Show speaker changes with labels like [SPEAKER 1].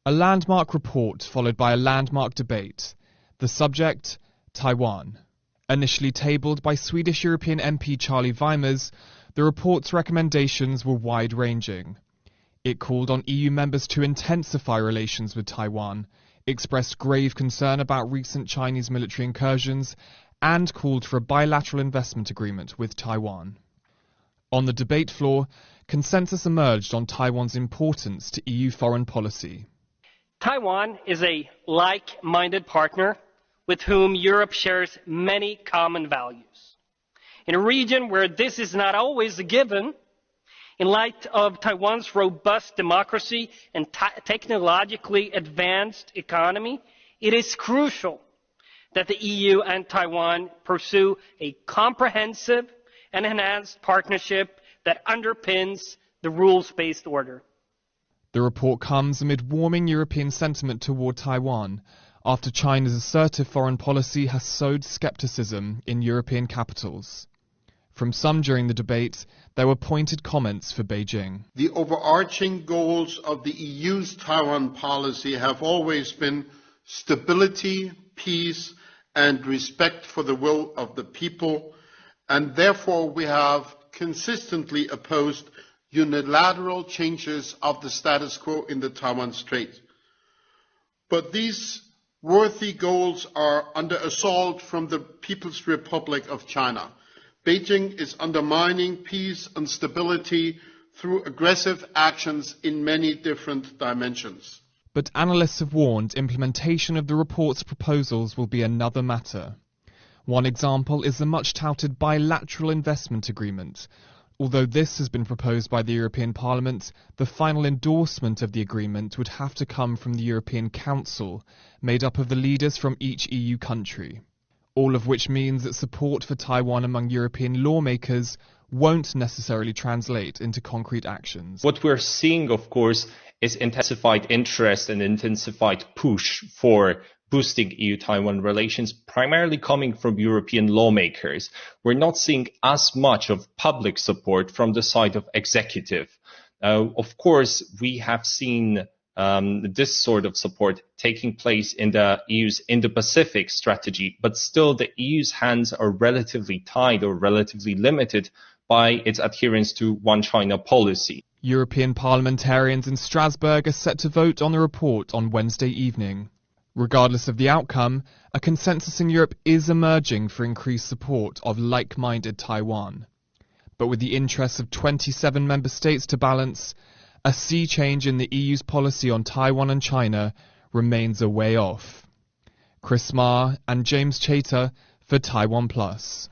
[SPEAKER 1] A landmark report followed by a landmark debate. The subject, Taiwan. Initially tabled by Swedish European MP Charlie Weimers, the report's recommendations were wide-ranging. It called on EU members to intensify relations with Taiwan, expressed grave concern about recent Chinese military incursions, and called for a bilateral investment agreement with Taiwan. On the debate floor, consensus emerged on Taiwan's importance to EU foreign policy.
[SPEAKER 2] Taiwan is a like-minded partner with whom Europe shares many common values. In a region where this is not always a given, in light of Taiwan's robust democracy and technologically advanced economy, it is crucial that the EU and Taiwan pursue a comprehensive and enhanced partnership that underpins the rules-based order.
[SPEAKER 1] The report comes amid warming European sentiment toward Taiwan, after China's assertive foreign policy has sowed scepticism in European capitals. From some during the debate, there were pointed comments for Beijing.
[SPEAKER 3] The overarching goals of the EU's Taiwan policy have always been stability, peace, and respect for the will of the people, and therefore we have consistently opposed unilateral changes of the status quo in the Taiwan Strait. But these worthy goals are under assault from the People's Republic of China. Beijing is undermining peace and stability through aggressive actions in many different dimensions.
[SPEAKER 1] But analysts have warned implementation of the report's proposals will be another matter. One example is the much-touted bilateral investment agreement. Although this has been proposed by the European Parliament, the final endorsement of the agreement would have to come from the European Council, made up of the leaders from each EU country. All of which means that support for Taiwan among European lawmakers won't necessarily translate into concrete actions.
[SPEAKER 4] What we're seeing, of course, is intensified interest and intensified push for boosting EU-Taiwan relations, primarily coming from European lawmakers. We're not seeing as much of public support from the side of executive. Of course, we have seen this sort of support taking place in the EU's Indo-Pacific strategy, but still the EU's hands are relatively tied or relatively limited by its adherence to one China policy.
[SPEAKER 1] European parliamentarians in Strasbourg are set to vote on the report on Wednesday evening. Regardless of the outcome, a consensus in Europe is emerging for increased support of like-minded Taiwan. But with the interests of 27 member states to balance, a sea change in the EU's policy on Taiwan and China remains a way off. Chris Ma and James Chater for Taiwan Plus.